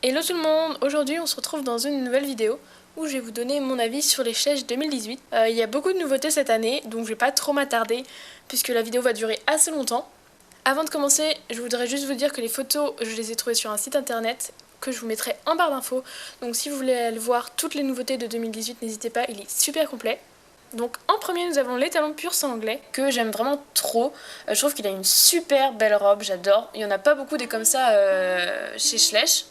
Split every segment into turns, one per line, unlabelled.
Hello tout le monde, aujourd'hui on se retrouve dans une nouvelle vidéo où je vais vous donner mon avis sur les Challenge 2018. Il y a beaucoup de nouveautés cette année, donc je vais pas trop m'attarder puisque la vidéo va durer assez longtemps. Avant de commencer, je voudrais juste vous dire que les photos, je les ai trouvées sur un site internet que je vous mettrai en barre d'infos. Donc si vous voulez aller voir toutes les nouveautés de 2018, n'hésitez pas, il est super complet. Donc en premier nous avons l'étalon pur sang anglais que j'aime vraiment trop. Je trouve qu'il a une super belle robe, j'adore. Il n'y en a pas beaucoup des comme ça chez Schleich.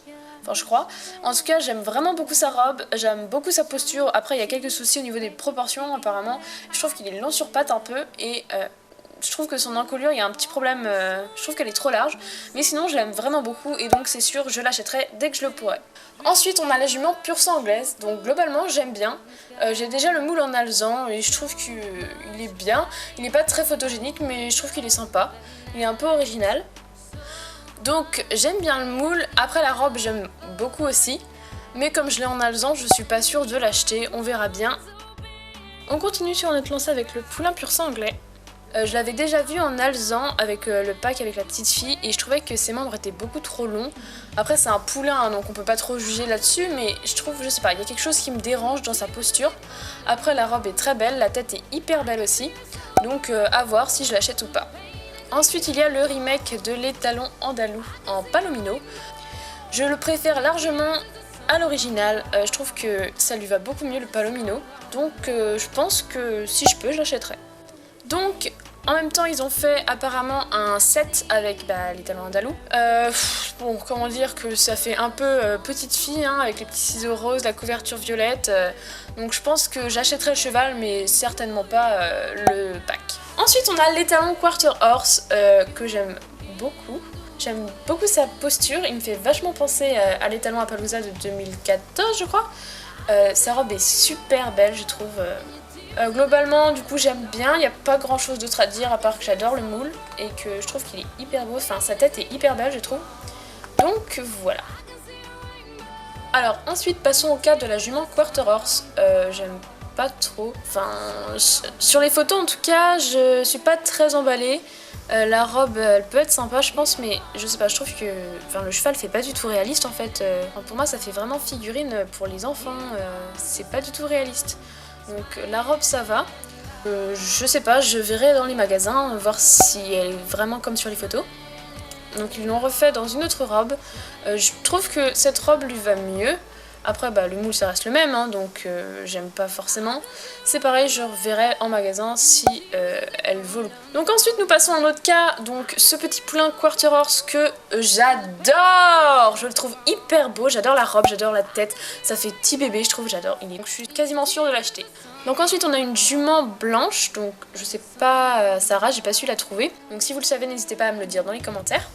Enfin je crois. En tout cas j'aime vraiment beaucoup sa robe, j'aime beaucoup sa posture. Après il y a quelques soucis au niveau des proportions apparemment. Je trouve qu'il est long sur patte un peu et je trouve que son encolure il y a un petit problème, je trouve qu'elle est trop large. Mais sinon je l'aime vraiment beaucoup et donc c'est sûr je l'achèterai dès que je le pourrai. Ensuite on a la jument pur sang anglaise, donc globalement j'aime bien. J'ai déjà le moule en alezan et je trouve qu'il est bien. Il n'est pas très photogénique mais je trouve qu'il est sympa. Il est un peu original. Donc j'aime bien le moule, après la robe j'aime beaucoup aussi, mais comme je l'ai en alezan, je suis pas sûre de l'acheter, on verra bien. On continue sur notre lancée avec le poulain pur sang anglais. Je l'avais déjà vu en alezan avec le pack avec la petite fille et je trouvais que ses membres étaient beaucoup trop longs. Après c'est un poulain hein, donc on peut pas trop juger là-dessus, mais je trouve, je sais pas, il y a quelque chose qui me dérange dans sa posture. Après la robe est très belle, la tête est hyper belle aussi, donc à voir si je l'achète ou pas. Ensuite il y a le remake de l'étalon andalou en palomino. Je le préfère largement à l'original, je trouve que ça lui va beaucoup mieux le palomino. Donc je pense que si je peux je l'achèterai. Donc en même temps ils ont fait apparemment un set avec l'étalon andalou. Bon comment dire que ça fait un peu petite fille hein, avec les petits ciseaux roses, la couverture violette. Donc je pense que j'achèterai le cheval mais certainement pas le pack. Ensuite on a l'étalon quarter horse que j'aime beaucoup. J'aime beaucoup sa posture, il me fait vachement penser à l'étalon Appaloosa de 2014 je crois. Sa robe est super belle je trouve. Globalement du coup j'aime bien, il n'y a pas grand chose d'autre à dire à part que j'adore le moule et que je trouve qu'il est hyper beau, enfin sa tête est hyper belle je trouve. Donc voilà. Alors ensuite passons au cas de la jument quarter horse, j'aime pas trop, enfin sur les photos en tout cas je suis pas très emballée. La robe elle peut être sympa je pense mais je sais pas, je trouve que le cheval fait pas du tout réaliste en fait. Pour moi ça fait vraiment figurine pour les enfants, c'est pas du tout réaliste. Donc la robe ça va, je sais pas, je verrai dans les magasins voir si elle est vraiment comme sur les photos. Donc ils l'ont refait dans une autre robe, je trouve que cette robe lui va mieux. Après le moule ça reste le même hein, donc j'aime pas forcément. C'est pareil, je reverrai en magasin si elle vaut le coup. Donc ensuite nous passons à un autre cas, donc ce petit poulain quarter horse que j'adore. Je le trouve hyper beau, j'adore la robe, j'adore la tête, ça fait petit bébé je trouve, j'adore. Donc je suis quasiment sûre de l'acheter. Donc ensuite on a une jument blanche, donc je sais pas Sarah, j'ai pas su la trouver. Donc si vous le savez n'hésitez pas à me le dire dans les commentaires.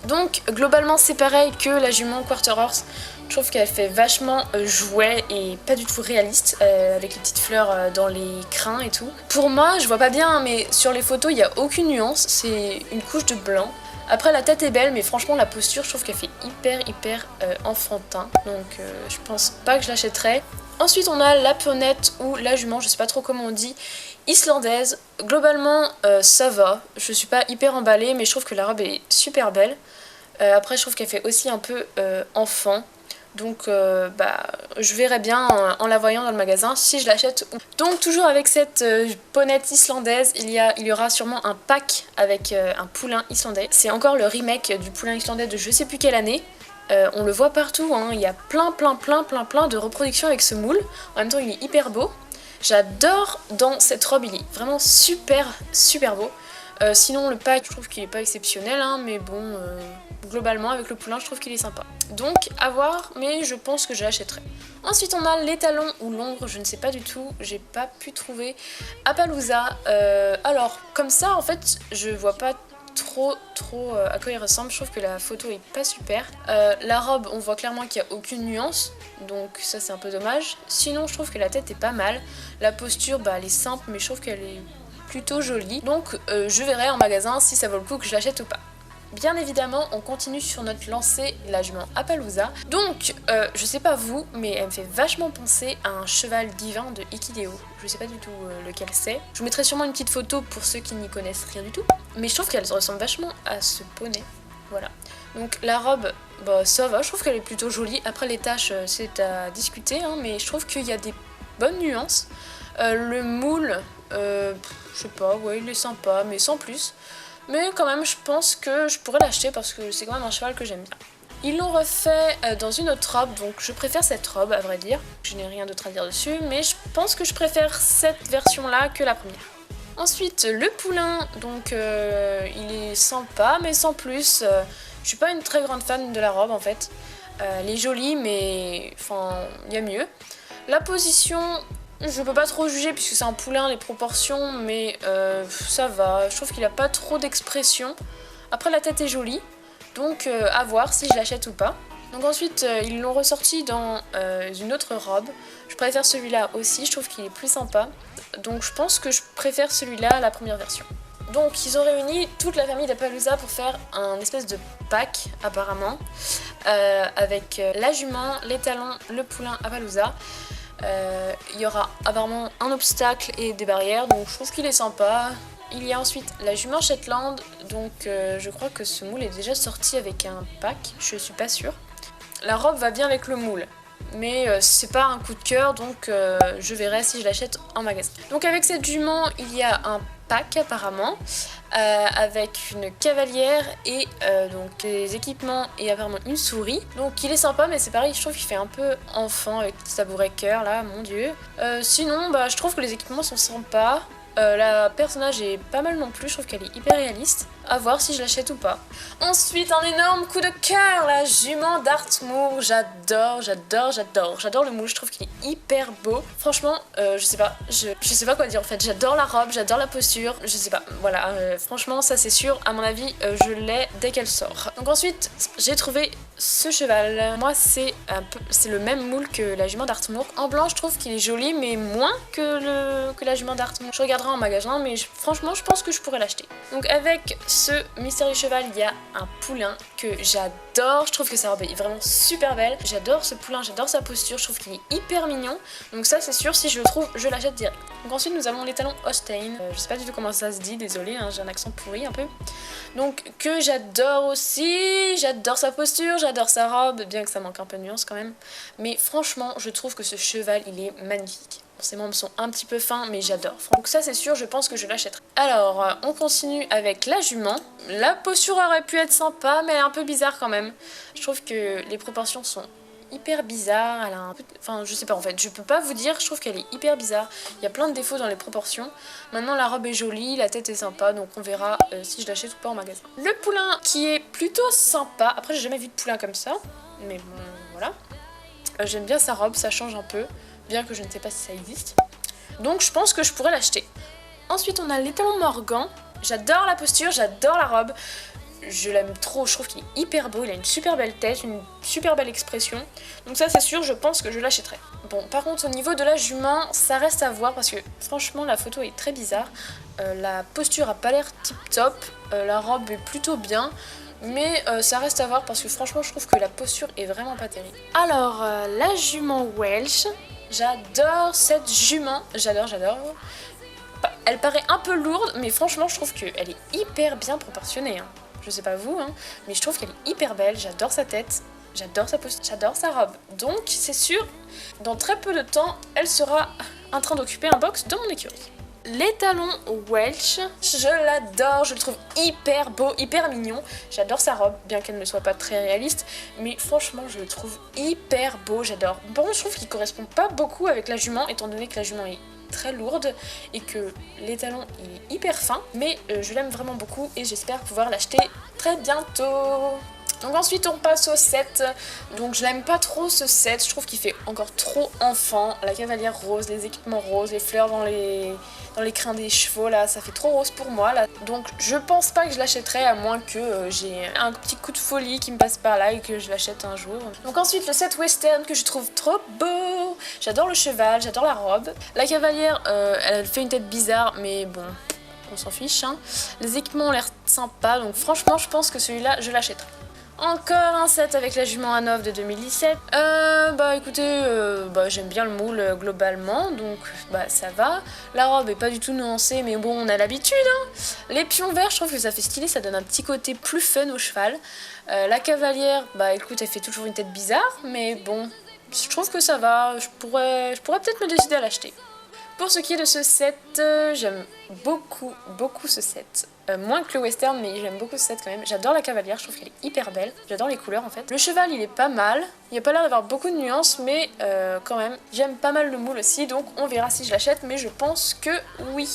Donc globalement c'est pareil que la jument quarter horse, je trouve qu'elle fait vachement jouet et pas du tout réaliste avec les petites fleurs dans les crins et tout. Pour moi je vois pas bien mais sur les photos il n'y a aucune nuance, c'est une couche de blanc. Après la tête est belle mais franchement la posture je trouve qu'elle fait hyper enfantin, donc je pense pas que je l'achèterai. Ensuite on a la ponette ou la jument, je sais pas trop comment on dit, islandaise. Globalement ça va, je suis pas hyper emballée mais je trouve que la robe est super belle. Après je trouve qu'elle fait aussi un peu enfant. Donc je verrai bien en la voyant dans le magasin si je l'achète. Donc toujours avec cette ponette islandaise, il y aura sûrement un pack avec un poulain islandais. C'est encore le remake du poulain islandais de je sais plus quelle année. On le voit partout, hein. Il y a plein de reproductions avec ce moule. En même temps il est hyper beau. J'adore dans cette robe, il est vraiment super beau. Sinon le pack je trouve qu'il est pas exceptionnel hein, mais bon globalement avec le poulain je trouve qu'il est sympa. Donc à voir mais je pense que je l'achèterai. Ensuite on a l'étalon ou l'ombre, je ne sais pas du tout, j'ai pas pu trouver Appaloosa. Alors comme ça en fait je vois pas trop à quoi il ressemble, je trouve que la photo est pas super. La robe on voit clairement qu'il n'y a aucune nuance, donc ça c'est un peu dommage. Sinon je trouve que la tête est pas mal, la posture elle est simple mais je trouve qu'elle est plutôt jolie, donc je verrai en magasin si ça vaut le coup que je l'achète ou pas. Bien évidemment on continue sur notre lancée la jument Appaloosa. Donc je sais pas vous mais elle me fait vachement penser à un cheval divin de Equideo. Je sais pas du tout lequel c'est. Je vous mettrai sûrement une petite photo pour ceux qui n'y connaissent rien du tout. Mais je trouve qu'elle ressemble vachement à ce poney. Voilà. Donc la robe bah ça va, je trouve qu'elle est plutôt jolie. Après les taches, c'est à discuter, hein, mais je trouve qu'il y a des bonnes nuances. Le moule, je sais pas, ouais, il est sympa, mais sans plus. Mais quand même, je pense que je pourrais l'acheter parce que c'est quand même un cheval que j'aime bien. Ils l'ont refait dans une autre robe, donc je préfère cette robe à vrai dire. Je n'ai rien d'autre à dire dessus, mais je pense que je préfère cette version-là que la première. Ensuite, le poulain, donc il est sympa, mais sans plus. Je suis pas une très grande fan de la robe en fait. Elle est jolie, mais enfin, il y a mieux. La position, je peux pas trop juger puisque c'est un poulain, les proportions, mais ça va. Je trouve qu'il a pas trop d'expression. Après, la tête est jolie. Donc à voir si je l'achète ou pas. Donc ensuite ils l'ont ressorti dans une autre robe. Je préfère celui-là aussi, je trouve qu'il est plus sympa. Donc je pense que je préfère celui-là à la première version. Donc ils ont réuni toute la famille d'Appaloosa pour faire un espèce de pack apparemment. Avec la jument, les talons, le poulain Appaloosa. Il y aura apparemment un obstacle et des barrières, donc je trouve qu'il est sympa. Il y a ensuite la jument Shetland, donc je crois que ce moule est déjà sorti avec un pack, je suis pas sûre. La robe va bien avec le moule, mais c'est pas un coup de cœur, donc je verrai si je l'achète en magasin. Donc avec cette jument, il y a un pack apparemment, avec une cavalière et donc des équipements et apparemment une souris. Donc il est sympa, mais c'est pareil, je trouve qu'il fait un peu enfant avec ce tabouret cœur là, mon dieu. Sinon, bah, je trouve que les équipements sont sympas. La personnage est pas mal non plus, je trouve qu'elle est hyper réaliste. À voir si je l'achète ou pas. Ensuite, un énorme coup de cœur, la jument d'Artmoor. J'adore le moule, je trouve qu'il est hyper beau. Franchement, je sais pas quoi dire en fait. J'adore la robe, j'adore la posture, je sais pas. Voilà, franchement, ça c'est sûr. À mon avis, je l'ai dès qu'elle sort. Donc ensuite, j'ai trouvé ce cheval. Moi, c'est le même moule que la jument d'Artmoor. En blanc, je trouve qu'il est joli, mais moins que la jument d'Artmoor. Je regarderai en magasin, mais franchement, je pense que je pourrais l'acheter. Donc avec ce mystérieux cheval, il y a un poulain que j'adore. Je trouve que sa robe est vraiment super belle. J'adore ce poulain, j'adore sa posture. Je trouve qu'il est hyper mignon. Donc ça, c'est sûr, si je le trouve, je l'achète direct. Donc ensuite, nous avons les talons Holstein. Je sais pas du tout comment ça se dit, désolée, hein, j'ai un accent pourri un peu. Donc que j'adore aussi. J'adore sa posture, j'adore sa robe, bien que ça manque un peu de nuance quand même. Mais franchement, je trouve que ce cheval, il est magnifique. Ses membres sont un petit peu fins, mais j'adore. Donc ça, c'est sûr, je pense que je l'achèterai. Alors, on continue avec la jument. La posture aurait pu être sympa, mais elle est un peu bizarre quand même. Je trouve que les proportions sont hyper bizarres. Elle a un peu... Enfin, je sais pas en fait, je peux pas vous dire, je trouve qu'elle est hyper bizarre. Il y a plein de défauts dans les proportions. Maintenant, la robe est jolie, la tête est sympa, donc on verra si je l'achète ou pas en magasin. Le poulain qui est plutôt sympa. Après, j'ai jamais vu de poulain comme ça, mais bon, voilà. J'aime bien sa robe, ça change un peu. Bien que je ne sais pas si ça existe. Donc je pense que je pourrais l'acheter. Ensuite on a l'étalon Morgan. J'adore la posture, j'adore la robe. Je l'aime trop, je trouve qu'il est hyper beau, il a une super belle tête, une super belle expression. Donc ça c'est sûr, je pense que je l'achèterai. Bon, par contre au niveau de la jument, ça reste à voir parce que franchement la photo est très bizarre. La posture a pas l'air tip top, la robe est plutôt bien. Mais ça reste à voir parce que franchement je trouve que la posture est vraiment pas terrible. Alors la jument Welsh. J'adore cette jument, j'adore. Elle paraît un peu lourde, mais franchement, je trouve qu'elle est hyper bien proportionnée. Hein. Je sais pas vous, hein, mais je trouve qu'elle est hyper belle. J'adore sa tête, j'adore sa posture, j'adore sa robe. Donc, c'est sûr, dans très peu de temps, elle sera en train d'occuper un box dans mon écurie. Les talons Welsh, je l'adore, je le trouve hyper beau, hyper mignon. J'adore sa robe, bien qu'elle ne soit pas très réaliste, mais franchement je le trouve hyper beau, j'adore. Par contre je trouve qu'il correspond pas beaucoup avec la jument, étant donné que la jument est très lourde et que les talons il est hyper fin, mais je l'aime vraiment beaucoup et j'espère pouvoir l'acheter très bientôt. Donc ensuite on passe au set, donc je l'aime pas trop ce set, je trouve qu'il fait encore trop enfant, la cavalière rose, les équipements roses, les fleurs dans les crins des chevaux là, ça fait trop rose pour moi là. Donc je pense pas que je l'achèterai à moins que j'ai un petit coup de folie qui me passe par là et que je l'achète un jour. Donc ensuite le set western que je trouve trop beau, j'adore le cheval, j'adore la robe. La cavalière, elle fait une tête bizarre mais bon... On s'en fiche, hein. Les équipements ont l'air sympas, donc franchement je pense que celui-là je l'achèterai. Encore un set avec la jument Hanovre de 2017. Bah écoutez, j'aime bien le moule globalement, donc bah ça va. La robe est pas du tout nuancée, mais bon, on a l'habitude, hein. Les pions verts, je trouve que ça fait stylé, ça donne un petit côté plus fun au cheval. La cavalière, bah écoute, elle fait toujours une tête bizarre, mais bon, je trouve que ça va, je pourrais peut-être me décider à l'acheter. Pour ce qui est de ce set, j'aime beaucoup ce set. Moins que le western, mais j'aime beaucoup ce set quand même. J'adore la cavalière, je trouve qu'elle est hyper belle. J'adore les couleurs en fait. Le cheval, il est pas mal. Il n'y a pas l'air d'avoir beaucoup de nuances, mais quand même, j'aime pas mal le moule aussi, donc on verra si je l'achète, mais je pense que oui.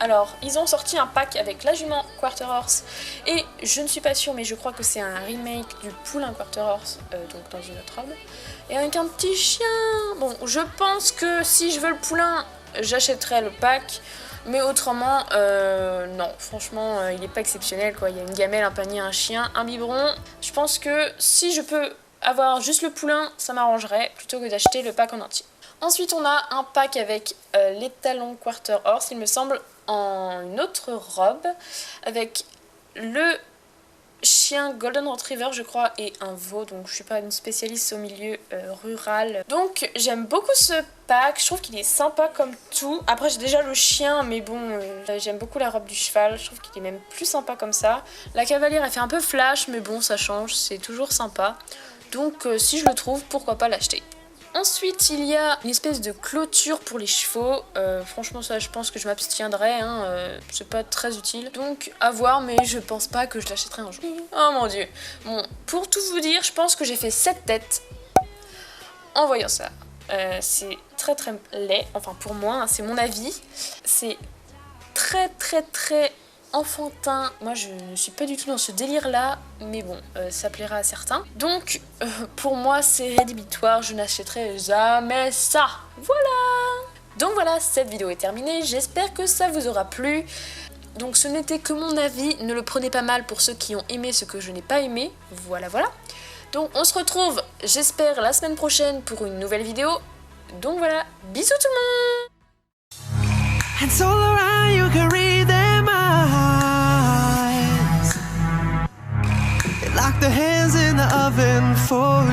Alors, ils ont sorti un pack avec la jument Quarter Horse, et je ne suis pas sûre, mais je crois que c'est un remake du poulain Quarter Horse, donc dans une autre robe. Et avec un petit chien. Bon, je pense que si je veux le poulain, j'achèterai le pack. Mais autrement, non, franchement, il n'est pas exceptionnel, quoi. Il y a une gamelle, un panier, un chien, un biberon. Je pense que si je peux avoir juste le poulain, ça m'arrangerait, plutôt que d'acheter le pack en entier. Ensuite, on a un pack avec les talons Quarter Horse, il me semble, en une autre robe, avec le chien Golden Retriever je crois et un veau, donc je suis pas une spécialiste au milieu rural. Donc j'aime beaucoup ce pack, je trouve qu'il est sympa comme tout. Après j'ai déjà le chien, mais bon, j'aime beaucoup la robe du cheval, je trouve qu'il est même plus sympa comme ça. La cavalière elle fait un peu flash, mais bon ça change, c'est toujours sympa. Donc si je le trouve, pourquoi pas l'acheter. Ensuite, il y a une espèce de clôture pour les chevaux. Franchement, ça, je pense que je m'abstiendrai. Hein, c'est pas très utile. Donc, à voir, mais je pense pas que je l'achèterai un jour. Oh mon dieu. Bon, pour tout vous dire, je pense que j'ai fait 7 têtes en voyant ça. C'est très laid. Enfin, pour moi, hein, c'est mon avis. C'est très enfantin. Moi je ne suis pas du tout dans ce délire là, mais bon, ça plaira à certains. Donc pour moi c'est rédhibitoire, je n'achèterai jamais ça. Voilà. Donc voilà, cette vidéo est terminée, j'espère que ça vous aura plu. Donc ce n'était que mon avis, ne le prenez pas mal pour ceux qui ont aimé ce que je n'ai pas aimé. Voilà. Donc on se retrouve, j'espère, la semaine prochaine pour une nouvelle vidéo. Donc voilà, bisous tout le monde.
Lock the hands in the oven for